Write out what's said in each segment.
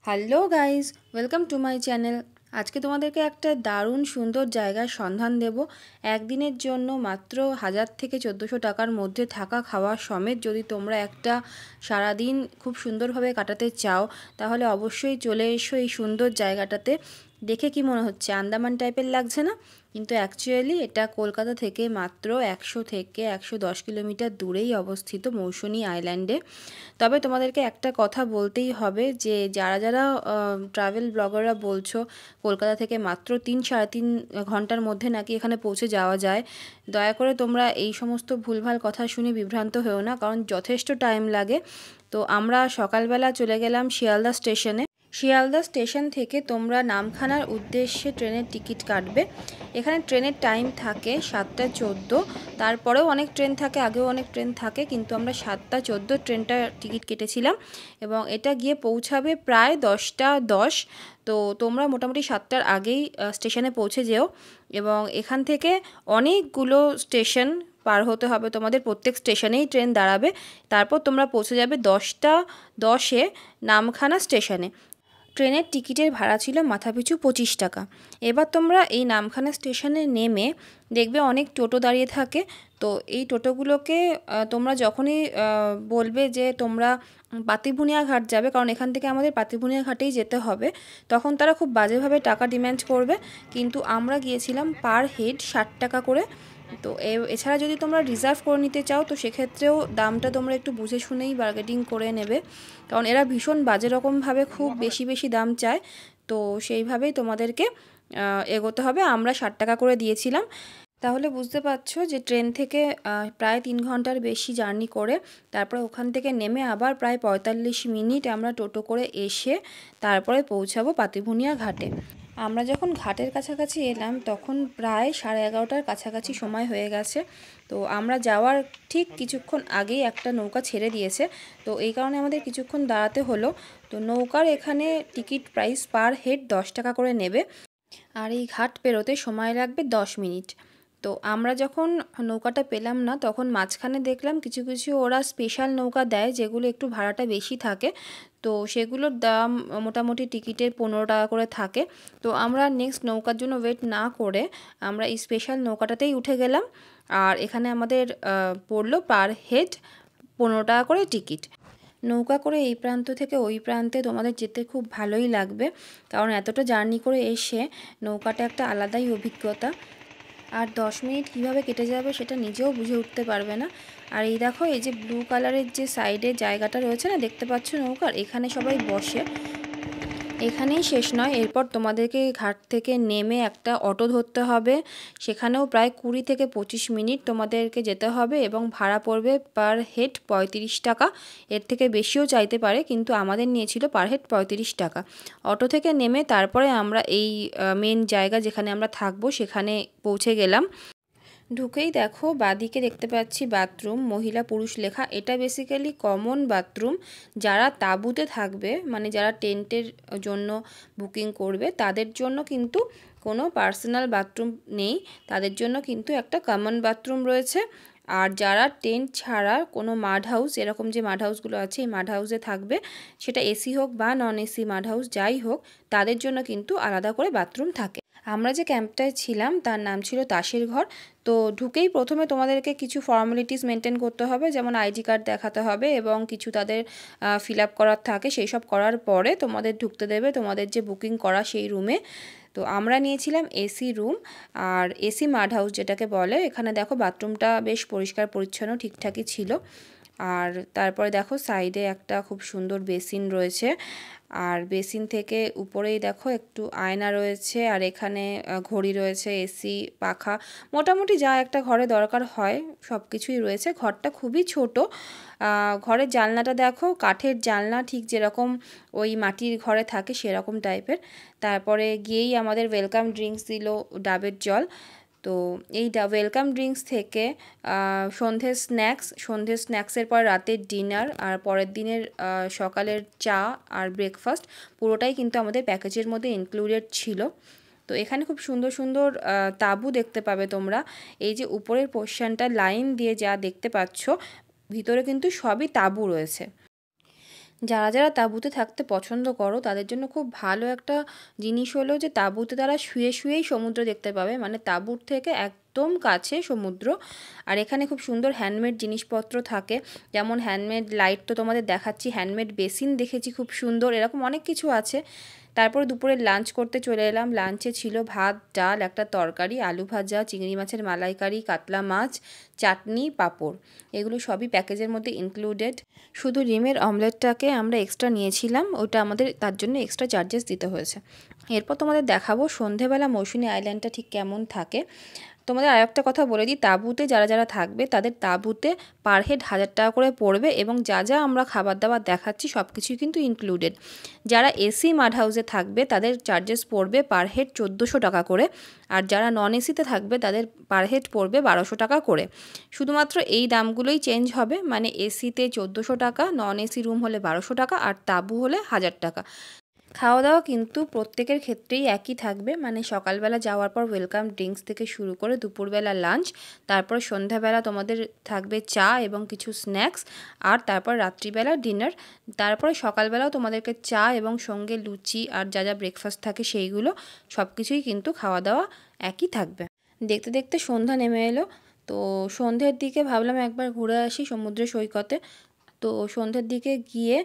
Hello guys, welcome to my channel. আজকে তোমাদেরকে একটা দারুণ সুন্দর জায়গার সন্ধান দেব। একদিনের জন্য মাত্র 1000 থেকে 1400 টাকার মধ্যে থাকা খাওয়া সমেত যদি তোমরা একটা সারাদিন খুব সুন্দরভাবে কাটাতে চাও, তাহলে অবশ্যই চলে এসো এই সুন্দর জায়গাটাতে। দেখে কি মনে হচ্ছে, আন্দামান টাইপের লাগছে না? কিন্তু অ্যাকচুয়ালি এটা কলকাতা থেকে মাত্র 100 থেকে 110 কিলোমিটার দূরেই অবস্থিত মৌসুনী আইল্যান্ডে। তবে তোমাদেরকে একটা কথা বলতেই হবে যে যারা যারা ট্রাভেল ব্লগাররা বলছো কলকাতা থেকে মাত্র 3-3.5 ঘন্টার মধ্যে নাকি এখানে পৌঁছে যাওয়া যায়, দয়া করে তোমরা এই সমস্ত ভুলভাল কথা শুনে বিভ্রান্ত হও না, কারণ যথেষ্ট টাইম লাগে। তো আমরা সকালবেলা চলে গেলাম শিয়ালদা স্টেশনে। শিয়ালদা স্টেশন থেকে তোমরা নামখানার উদ্দেশ্যে ট্রেনের টিকিট কাটবে। এখানে ট্রেনের টাইম থাকে 7টা 14। তারপরেও অনেক ট্রেন থাকে, আগেও অনেক ট্রেন থাকে, কিন্তু আমরা 7টা 14 ট্রেনটা টিকিট কেটেছিলাম এবং এটা গিয়ে পৌঁছাবে প্রায় 10টা 10। তো তোমরা মোটামুটি 7টার আগেই স্টেশনে পৌঁছে যেও এবং এখান থেকে অনেকগুলো স্টেশন পার হতে হবে তোমাদের, প্রত্যেক স্টেশনেই ট্রেন দাঁড়াবে। তারপর তোমরা পৌঁছে যাবে 10টা 10-এ নামখানা স্টেশনে। ট্রেনের টিকিটের ভাড়া ছিল মাথাপিছু 25 টাকা। এবার তোমরা এই নামখানা স্টেশনে নেমে দেখবে অনেক টোটো দাঁড়িয়ে থাকে। তো এই টোটোগুলোকে তোমরা যখনই বলবে যে তোমরা পাতিবুনিয়া ঘাট যাবে, কারণ এখান থেকে আমাদের পাতিবুনিয়া ঘাটেই যেতে হবে, তখন তারা খুব বাজেভাবে টাকা ডিম্যান্ড করবে। কিন্তু আমরা গিয়েছিলাম পার হেড 60 টাকা করে। তো এছাড়া যদি তোমরা রিজার্ভ করে নিতে চাও, তো সেক্ষেত্রেও দামটা তোমরা একটু বুঝে শুনেই বার্গেটিং করে নেবে, কারণ এরা ভীষণ বাজে রকমভাবে খুব বেশি বেশি দাম চায়। তো সেইভাবেই তোমাদেরকে এগোতে হবে। আমরা 60 টাকা করে দিয়েছিলাম। তাহলে বুঝতে পারছো যে ট্রেন থেকে প্রায় 3 ঘন্টার বেশি জার্নি করে তারপরে ওখান থেকে নেমে আবার প্রায় 45 মিনিট আমরা টোটো করে এসে তারপরে পৌঁছাবো পাতিবুনিয়া ঘাটে। আমরা যখন ঘাটের কাছাকাছি এলাম তখন প্রায় 11:30টার কাছাকাছি সময় হয়ে গেছে। তো আমরা যাওয়ার ঠিক কিছুক্ষণ আগেই একটা নৌকা ছেড়ে দিয়েছে, তো এই কারণে আমাদের কিছুক্ষণ দাঁড়াতে হলো। তো নৌকার এখানে টিকিট প্রাইস পার হেড 10 টাকা করে নেবে, আর এই ঘাট পেরোতে সময় লাগবে 10 মিনিট। তো আমরা যখন নৌকাটা পেলাম না, তখন মাঝখানে দেখলাম কিছু কিছু ওরা স্পেশাল নৌকা দেয় যেগুলো একটু ভাড়াটা বেশি থাকে। তো সেগুলোর দাম মোটামুটি টিকিটের 15 টাকা করে থাকে। তো আমরা নেক্সট নৌকার জন্য ওয়েট না করে আমরা এই স্পেশাল নৌকাটাতেই উঠে গেলাম। আর এখানে আমাদের পড়লো পার হেড 15 টাকা করে টিকিট। নৌকা করে এই প্রান্ত থেকে ওই প্রান্তে তোমাদের যেতে খুব ভালোই লাগবে, কারণ এতটা জার্নি করে এসে নৌকাটা একটা আলাদাই অভিজ্ঞতা। আর 10 মিনিট কীভাবে কেটে যাবে সেটা নিজেও বুঝে উঠতে পারবে না। আর এই দেখো, এই যে ব্লু কালারের যে সাইডে জায়গাটা রয়েছে না, দেখতে পাচ্ছ নৌকার, এখানে সবাই বসে। এখানেই শেষ নয়, এরপর তোমাদেরকে ঘাট থেকে নেমে একটা অটো ধরতে হবে। সেখানেও প্রায় 20 থেকে 25 মিনিট তোমাদেরকে যেতে হবে এবং ভাড়া পড়বে পার হেড 35 টাকা। এর থেকে বেশিও চাইতে পারে, কিন্তু আমাদের নিয়েছিল পার হেড 35 টাকা। অটো থেকে নেমে তারপরে আমরা এই মেন জায়গা যেখানে আমরা থাকবো সেখানে পৌঁছে গেলাম। ঢুকেই দেখো বাঁদিকে দেখতে পাচ্ছি বাথরুম, মহিলা পুরুষ লেখা। এটা বেসিক্যালি কমন বাথরুম। যারা তাঁবুতে থাকবে, মানে যারা টেন্টের জন্য বুকিং করবে, তাদের জন্য কিন্তু কোনো পার্সোনাল বাথরুম নেই। তাদের জন্য কিন্তু একটা কমন বাথরুম রয়েছে। আর যারা টেন্ট ছাড়া কোনো মাড হাউস, এরকম যে মাড হাউসগুলো আছে, এই মাড হাউসে থাকবে, সেটা এসি হোক বা নন এসি মাড হাউস যাই হোক, তাদের জন্য কিন্তু আলাদা করে বাথরুম থাকে। আমরা যে ক্যাম্পটায় ছিলাম তার নাম ছিল তাসের ঘর। তো ঢুকেই প্রথমে তোমাদেরকে কিছু ফর্মালিটিস মেনটেন করতে হবে, যেমন আইডি কার্ড দেখাতে হবে এবং কিছু তাদের ফিল আপ করার থাকে। সেই সব করার পরে তোমাদের ঢুকতে দেবে তোমাদের যে বুকিং করা সেই রুমে। তো আমরা নিয়েছিলাম এসি রুম আর এসি মাড হাউস যেটাকে বলে। এখানে দেখো বাথরুমটা বেশ পরিষ্কার পরিচ্ছন্ন ঠিকঠাকই ছিল। আর তারপরে দেখো সাইডে একটা খুব সুন্দর বেসিন রয়েছে, আর বেসিন থেকে উপরেই দেখো একটু আয়না রয়েছে, আর এখানে ঘড়ি রয়েছে, এসি, পাখা, মোটামুটি যা একটা ঘরে দরকার হয় সব কিছুই রয়েছে। ঘরটা খুবই ছোট। ঘরের জানলাটা দেখো, কাঠের জানলা, ঠিক যেরকম ওই মাটির ঘরে থাকে সেরকম টাইপের। তারপরে গিয়েই আমাদের ওয়েলকাম ড্রিঙ্কস দিল, ডাবের জল। তো এই ওয়েলকাম ড্রিঙ্কস থেকে সন্ধ্যের স্ন্যাক্সের পর রাতের ডিনার, আর পরের দিনের সকালের চা আর ব্রেকফাস্ট পুরোটাই কিন্তু আমাদের প্যাকেজের মধ্যে ইনক্লুডেড ছিল। তো এখানে খুব সুন্দর সুন্দর তাঁবু দেখতে পাবে তোমরা। এই যে উপরের পোর্শনটা লাইন দিয়ে যা দেখতে পাচ্ছ, ভিতরে কিন্তু সবই তাঁবু রয়েছে। যারা যারা তাঁবুতে থাকতে পছন্দ করো তাদের জন্য খুব ভালো একটা জিনিস হলো যে তাঁবুতে তারা শুয়ে শুয়েই সমুদ্র দেখতে পাবে, মানে তাঁবুর থেকে একদম কাছে সমুদ্র। আর এখানে খুব সুন্দর হ্যান্ডমেড জিনিসপত্র থাকে, যেমন হ্যান্ডমেড লাইট তো তোমাদের দেখাচ্ছি, হ্যান্ডমেড বেসিন দেখেছি খুব সুন্দর, এরকম অনেক কিছু আছে। তারপরে দুপুরে লাঞ্চ করতে চলে এলাম। লাঞ্চে ছিল ভাত, ডাল, একটা তরকারি, আলু ভাজা, চিংড়ি মাছের মালাইকারি, কাতলা মাছ, চাটনি, পাঁপড়, এগুলো সবই প্যাকেজের মধ্যে ইনক্লুডেড। শুধু ডিমের অমলেটটাকে আমরা এক্সট্রা নিয়েছিলাম, ওটা আমাদের তার জন্য এক্সট্রা চার্জেস দিতে হয়েছে। এরপর তোমাদের দেখাবো সন্ধেবেলা মৌসুনী আইল্যান্ডটা ঠিক কেমন থাকে। তোমাদের আরেকটা কথা বলে দিই, তাঁবুতে যারা যারা থাকবে তাদের তাঁবুতে পার হেড 1000 টাকা করে পড়বে, এবং যা যা আমরা খাবার দাবার দেখাচ্ছি সব কিছুই কিন্তু ইনক্লুডেড। যারা এসি মাড হাউসে থাকবে তাদের চার্জেস পড়বে পার হেড 1400 টাকা করে, আর যারা নন এসিতে থাকবে তাদের পার হেড পড়বে 1200 টাকা করে। শুধুমাত্র এই দামগুলোই চেঞ্জ হবে, মানে এসিতে 1400 টাকা, নন এসি রুম হলে 1200 টাকা, আর তাঁবু হলে 1000 টাকা। খাওয়া দাওয়া কিন্তু প্রত্যেকের ক্ষেত্রেই একই থাকবে, মানে সকালবেলা যাওয়ার পর ওয়েলকাম ড্রিঙ্কস থেকে শুরু করে দুপুরবেলা লাঞ্চ, তারপর সন্ধ্যাবেলা তোমাদের থাকবে চা এবং কিছু স্ন্যাক্স, আর তারপর রাত্রিবেলা ডিনার। তারপরে সকালবেলাও তোমাদেরকে চা এবং সঙ্গে লুচি আর যা যা ব্রেকফাস্ট থাকে সেইগুলো সব কিছুই কিন্তু খাওয়া দাওয়া একই থাকবে। দেখতে দেখতে সন্ধ্যা নেমে এলো, তো সন্ধ্যের দিকে ভাবলাম একবার ঘুরে আসি সমুদ্র সৈকতে। তো সন্ধ্যের দিকে গিয়ে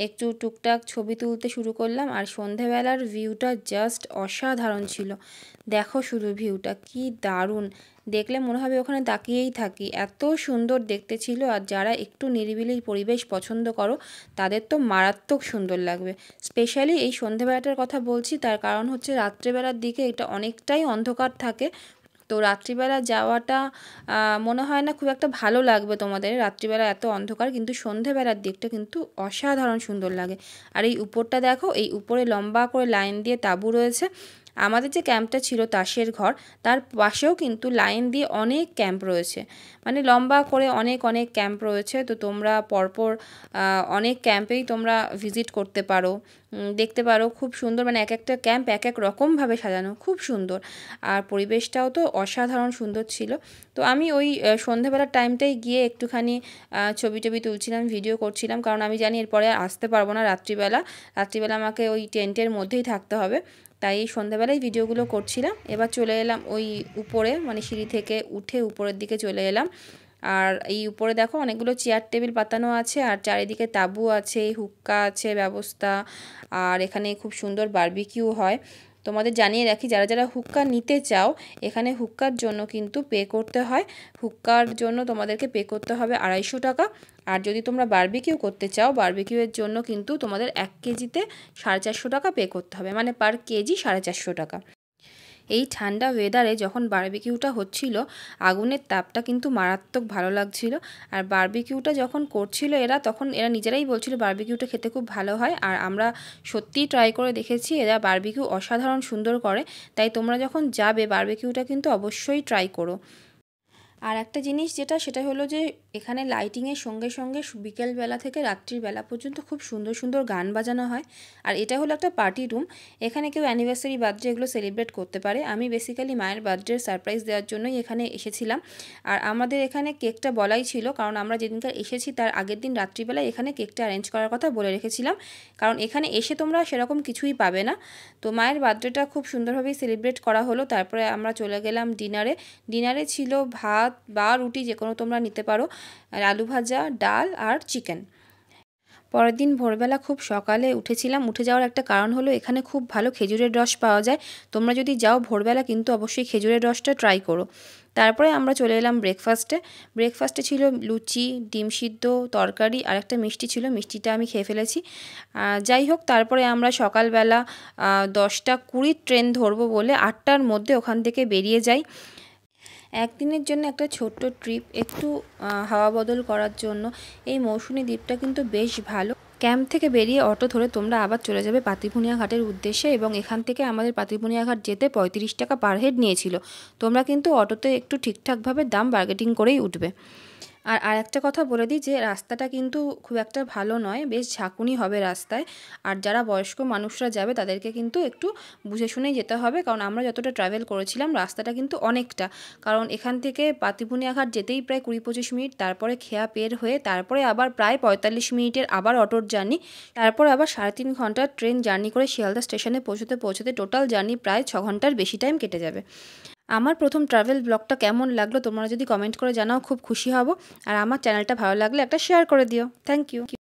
একটু টুকটাক ছবি তুলতে শুরু করলাম, আর সন্ধ্যেবেলার ভিউটা জাস্ট অসাধারণ ছিল। দেখো শুধু ভিউটা কি দারুণ, দেখলে মনে হবে ওখানে তাকিয়েই থাকি, এত সুন্দর দেখতে ছিল। আর যারা একটু নিরিবিলি পরিবেশ পছন্দ করো তাদের তো মারাত্মক সুন্দর লাগবে। স্পেশালি এই সন্ধ্যেবেলাটার কথা বলছি, তার কারণ হচ্ছে রাত্রেবেলার দিকে এটা অনেকটাই অন্ধকার থাকে, তো রাত্রিবেলা যাওয়াটা মনে হয় না খুব একটা ভালো লাগবে তোমাদের, রাত্রিবেলা এত অন্ধকার, কিন্তু সন্ধেবেলার দিকটা কিন্তু অসাধারণ সুন্দর লাগে। আর এই উপরটা দেখো, এই উপরে লম্বা করে লাইন দিয়ে তাঁবু রয়েছে। আমাদের যে ক্যাম্পটা ছিল তাসের ঘর, তার পাশেও কিন্তু লাইন দিয়ে অনেক ক্যাম্প রয়েছে, মানে লম্বা করে অনেক অনেক ক্যাম্প রয়েছে। তো তোমরা পরপর অনেক ক্যাম্পেই তোমরা ভিজিট করতে পারো, দেখতে পারো, খুব সুন্দর, মানে এক একটা ক্যাম্প এক এক রকমভাবে সাজানো, খুব সুন্দর। আর পরিবেশটাও তো অসাধারণ সুন্দর ছিল। তো আমি ওই সন্ধ্যেবেলার টাইমটাই গিয়ে একটুখানি ছবি টবি তুলছিলাম, ভিডিও করছিলাম, কারণ আমি জানি এরপরে আর আসতে পারবো না রাত্রিবেলা, রাত্রিবেলা আমাকে ওই টেন্টের মধ্যেই থাকতে হবে, তাই সন্ধ্যাবেলায় ভিডিওগুলো করছিলাম। এবার চলে এলাম ওই উপরে, মানে সিঁড়ি থেকে উঠে উপরের দিকে চলে এলাম। আর এই উপরে দেখো অনেকগুলো চেয়ার টেবিল পাতানো আছে, আর চারিদিকে তাঁবু আছে, হুক্কা আছে ব্যবস্থা, আর এখানে খুব সুন্দর বারবিকিউ হয়। তোমাদের জানিয়ে রাখি, যারা যারা হুক্কা নিতে চাও, এখানে হুক্কার জন্য কিন্তু পে করতে হয়। হুক্কার জন্য তোমাদেরকে পে করতে হবে 250 টাকা। আর যদি তোমরা বারবিকিউ করতে চাও, বারবিকিউয়ের জন্য কিন্তু তোমাদের 1 কেজিতে 450 টাকা পে করতে হবে, মানে পার কেজি 450 টাকা। এই ঠান্ডা ওয়েদারে যখন বারবিকিউটা হচ্ছিল, আগুনের তাপটা কিন্তু মারাত্মক ভালো লাগছিল। আর বারবিকিউটা যখন করছিল এরা, তখন এরা নিজেরাই বলছিল বারবিকিউটা খেতে খুব ভালো হয়, আর আমরা সত্যিই ট্রাই করে দেখেছি, এরা বারবিকিউ অসাধারণ সুন্দর করে। তাই তোমরা যখন যাবে বারবিকিউটা কিন্তু অবশ্যই ট্রাই করো। আর একটা জিনিস যেটা, সেটা হলো যে এখানে লাইটিংয়ের সঙ্গে সঙ্গে বিকেলবেলা থেকে রাত্রিবেলা পর্যন্ত খুব সুন্দর সুন্দর গান বাজানো হয়। আর এটা হলো একটা পার্টি রুম, এখানে কেউ অ্যানিভার্সারি, বার্থডে এগুলো সেলিব্রেট করতে পারে। আমি বেসিক্যালি মায়ের বার্থডের সারপ্রাইজ দেওয়ার জন্যই এখানে এসেছিলাম। আর আমাদের এখানে কেকটা বলাই ছিল, কারণ আমরা যেদিনকার এসেছি তার আগের দিন রাত্রিবেলায় এখানে কেকটা অ্যারেঞ্জ করার কথা বলে রেখেছিলাম, কারণ এখানে এসে তোমরা সেরকম কিছুই পাবে না। তো মায়ের বার্থডেটা খুব সুন্দরভাবেই সেলিব্রেট করা হলো। তারপরে আমরা চলে গেলাম ডিনারে। ডিনারে ছিল ভাত বা রুটি, যে কোনো তোমরা নিতে পারো, আর আলু ভাজা, ডাল আর চিকেন। পরের দিন ভোরবেলা খুব সকালে উঠেছিলাম। উঠে যাওয়ার একটা কারণ হলো এখানে খুব ভালো খেজুরের রস পাওয়া যায়, তোমরা যদি যাও ভোরবেলা কিন্তু অবশ্যই খেজুরের রসটা ট্রাই করো। তারপরে আমরা চলে এলাম ব্রেকফাস্টে। ব্রেকফাস্টে ছিল লুচি, ডিম সিদ্ধ, তরকারি আর একটা মিষ্টি ছিল, মিষ্টিটা আমি খেয়ে ফেলেছি। যাই হোক, তারপরে আমরা সকালবেলা 10:20 ট্রেন ধরবো বলে 8টার মধ্যে ওখান থেকে বেরিয়ে যাই। একদিনের জন্য একটা ছোট্ট ট্রিপ, একটু হাওয়া বদল করার জন্য। এই মৌসুমী দ্বীপটা কিন্তু বেশ ভালো। ক্যাম্প থেকে বেরিয়ে অটো ধরে তোমরা আবার চলে যাবে পাতিপুনিয়া ঘাটের উদ্দেশ্যে, এবং এখান থেকে আমাদের পাতিপুনিয়া ঘাট যেতে 35 টাকা পার হেড নিয়েছিল। তোমরা কিন্তু অটোতে একটু ঠিকঠাকভাবে দাম বার্গেটিং করেই উঠবে। আর একটা কথা বলে দিই যে রাস্তাটা কিন্তু খুব একটা ভালো নয়, বেশ ঝাঁকুনি হবে রাস্তায়। আর যারা বয়স্ক মানুষরা যাবে তাদেরকে কিন্তু একটু বুঝে শুনেই যেতে হবে, কারণ আমরা যতটা ট্রাভেল করেছিলাম রাস্তাটা কিন্তু অনেকটা, কারণ এখান থেকে পাতিপুনিয়া ঘাট যেতেই প্রায় 20-25 মিনিট, তারপরে খেয়া পের হয়ে তারপরে আবার প্রায় 45 মিনিটের আবার অটোর জার্নি, তারপরে আবার 3.5 ঘন্টার ট্রেন জার্নি করে শিয়ালদা স্টেশনে পৌঁছতে টোটাল জার্নি প্রায় 6 ঘন্টার বেশি টাইম কেটে যাবে। আমার প্রথম ট্রাভেল ব্লগটা কেমন লাগলো তোমরা যদি কমেন্ট করে জানাও, খুব খুশি হব। আর আমার চ্যানেলটা ভালো লাগলে একটা শেয়ার করে দিও। Thank you.